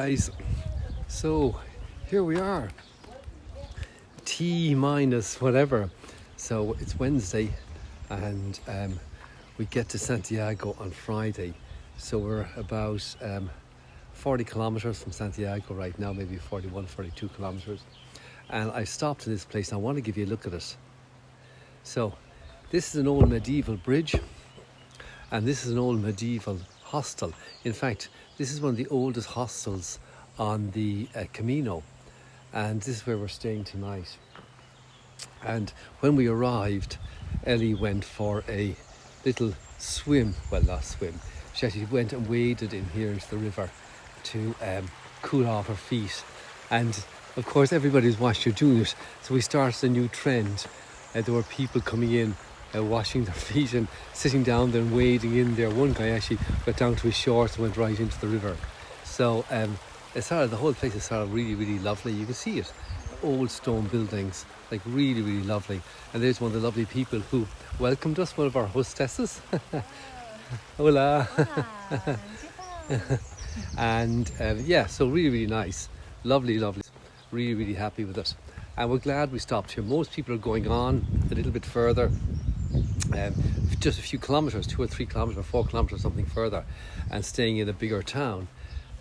Guys, so here we are, T minus whatever. So it's Wednesday, and we get to Santiago on Friday. So we're about 40 kilometers from Santiago right now, maybe 41, 42 kilometers. And I stopped in this place, and I want to give you a look at it. So this is an old medieval bridge, and this is an old medieval hostel. In fact, this is one of the oldest hostels on the Camino, and this is where we're staying tonight. And when we arrived, Ellie went for a little swim. Well, not swim. She actually went and waded in here into the river to cool off her feet. And of course, everybody's watched her doing it. So we started a new trend. There were people coming in, washing their feet and sitting down there and wading in there. One guy actually got down to his shorts and went right into the river. So the whole place is really, really lovely. You can see it, old stone buildings, like really, really lovely. And there's one of the lovely people who welcomed us, one of our hostesses. Hola. And so really, really nice, lovely. Really, really happy with it. And we're glad we stopped here. Most people are going on a little bit further, just a few kilometres, 2 or 3 kilometres or 4 kilometres, something further, and staying in a bigger town.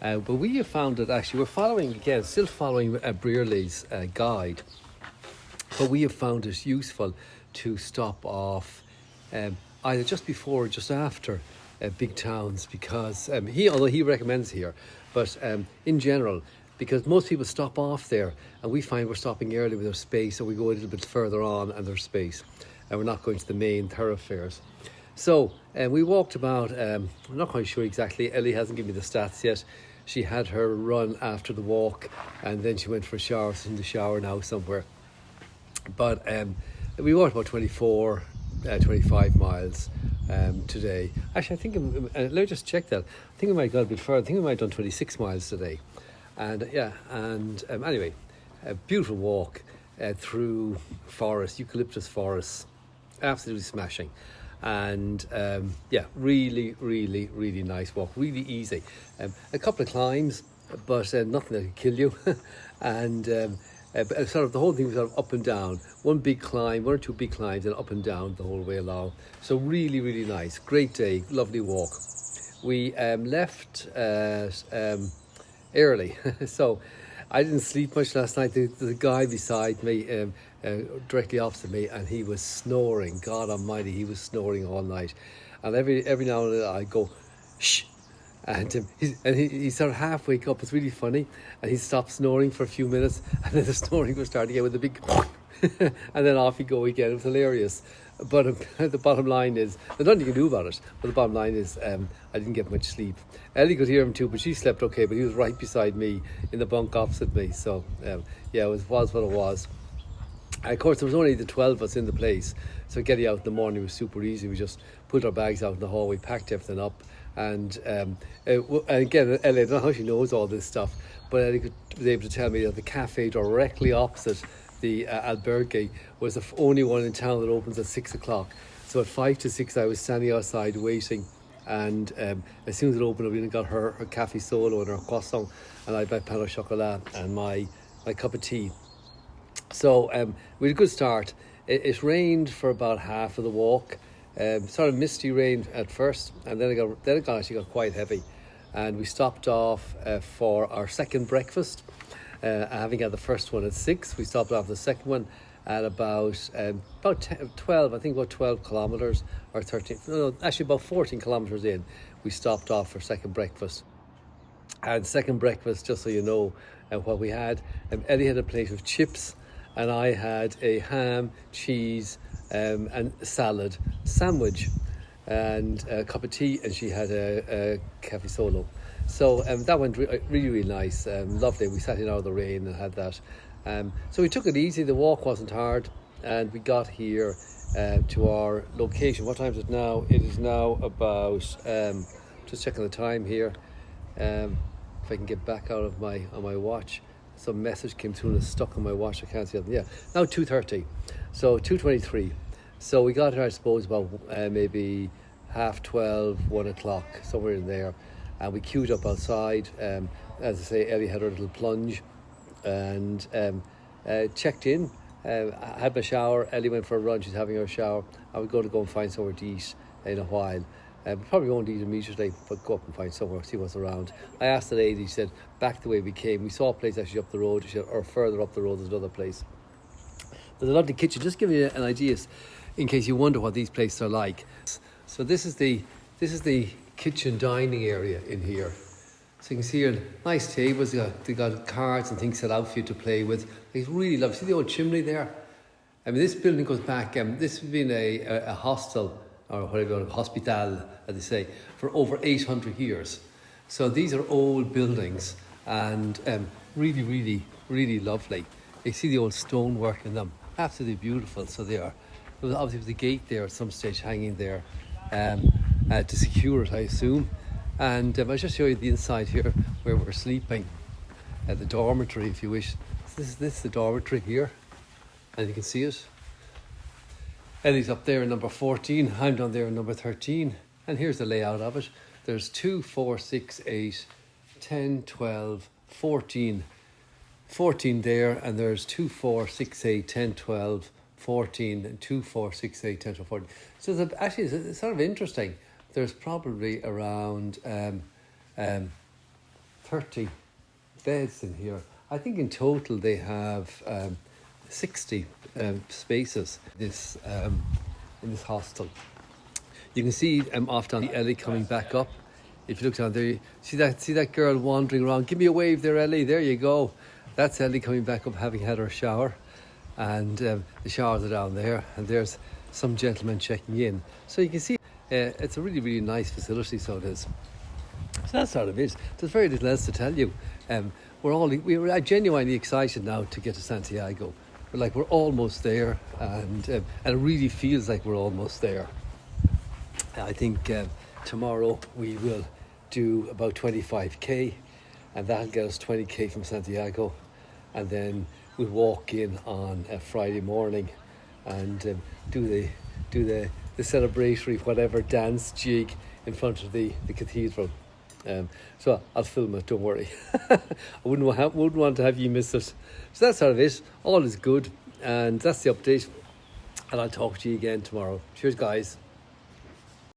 But we have found that actually we're still following Brearley's guide, but we have found it useful to stop off either just before or just after big towns, because although he recommends here, but in general, because most people stop off there, and we find we're stopping early with our space, so we go a little bit further on and there's space, and we're not going to the main thoroughfares. So we walked about, I'm not quite sure exactly, Ellie hasn't given me the stats yet. She had her run after the walk, and then she went for a shower. She's in the shower now somewhere. But we walked about 24, 25 miles today. Actually, I think, let me just check that. I think we might have got a bit further. I think we might have done 26 miles today. And anyway, a beautiful walk through forest, eucalyptus forests, absolutely smashing. And really, really, really nice walk, really easy. A couple of climbs, but nothing that could kill you. And sort of the whole thing was sort of up and down. One or two big climbs, and up and down the whole way along. So really, really nice. Great day, lovely walk. We left early, so I didn't sleep much last night. The guy beside me, directly opposite me, and he was snoring. God Almighty, he was snoring all night. And every now and then I go, shh, and he sort of half wake up. It's really funny, and he stopped snoring for a few minutes, and then the snoring would start again with a big, and then off he go again. It was hilarious. But the bottom line is, there's nothing you can do about it, but the bottom line is I didn't get much sleep. Ellie could hear him too, but she slept okay, but he was right beside me in the bunk opposite me. So it was what it was. And of course, there was only the 12 of us in the place, so getting out in the morning was super easy. We just put our bags out in the hallway, packed everything up, and again, Ellie, I don't know how she knows all this stuff, but Ellie was able to tell me that the cafe directly opposite the albergue was the only one in town that opens at 6 o'clock. So at 5 to 6 I was standing outside waiting, and as soon as it opened, we got her cafe solo and her croissant, and I had my pain au chocolat and my cup of tea. So we had a good start. It rained for about half of the walk, sort of misty rain at first, and then it actually got quite heavy, and we stopped off for our second breakfast. Having had the first one at 6, we stopped off the second one at about 12, I think about 12 kilometres or 13, no, actually about 14 kilometres in, we stopped off for second breakfast. And second breakfast, just so you know what we had, Ellie had a plate of chips, and I had a ham, cheese and salad sandwich, and a cup of tea, and she had a cafe solo. So that went really, really nice, lovely. We sat in out of the rain and had that. So we took it easy. The walk wasn't hard, and we got here to our location. What time is it now? It is now about, just checking the time here, if I can get back out of on my watch. Some message came through and it's stuck on my watch. I can't see it. Yeah, now 2:30, so 2:23. So we got here, I suppose, about maybe 12:30, 1 o'clock, somewhere in there. And we queued up outside as I say, Ellie had her little plunge, and checked in. I had my shower. Ellie went for a run. She's having her shower. I would go and find somewhere to eat in a while. We probably won't eat immediately, but go up and find somewhere, see what's around. I asked the lady, she said, back the way we came. We saw a place actually up the road, she said, or further up the road, there's another place. There's a lovely kitchen, just giving you an idea in case you wonder what these places are like. So this is the kitchen dining area in here. So you can see here, nice tables, they got cards and things set out for you to play with. It's really lovely. See the old chimney there? I mean, this building goes back, this has been a hostel, or whatever, hospital, as they say, for over 800 years. So these are old buildings, and really, really, really lovely. You see the old stonework in them, absolutely beautiful. So they are. There was obviously a gate there at some stage hanging there to secure it, I assume. And I'll just show you the inside here where we're sleeping, the dormitory, if you wish. This is the dormitory here, and you can see it. Ellie's up there in number 14, I'm down there in number 13, and here's the layout of it. There's 2, 4, 6, 8, 10, 12, 14. 14 there, and there's 2, 4, 6, 8, 10, 12, 14, and 2, 4, 6, 8, 10, 12, 14. So it's sort of interesting. There's probably around 30 beds in here. I think in total they have 60 spaces in this hostel. You can see off down Ellie coming back up. If you look down there, see that girl wandering around. Give me a wave there, Ellie. There you go. That's Ellie coming back up, having had her shower, and the showers are down there. And there's some gentleman checking in. So you can see it's a really, really nice facility. So it is. So that's sort of it. There's very little else to tell you. We're genuinely excited now to get to Santiago. We're almost there, and it really feels like we're almost there. I think tomorrow we will do about 25k, and that'll get us 20k from Santiago, and then we'll walk in on a Friday morning and do the celebratory whatever dance jig in front of the cathedral. So I'll film it, don't worry. I wouldn't want to have you miss it. So that's sort of it. All is good, and that's the update, and I'll talk to you again tomorrow. Cheers, guys.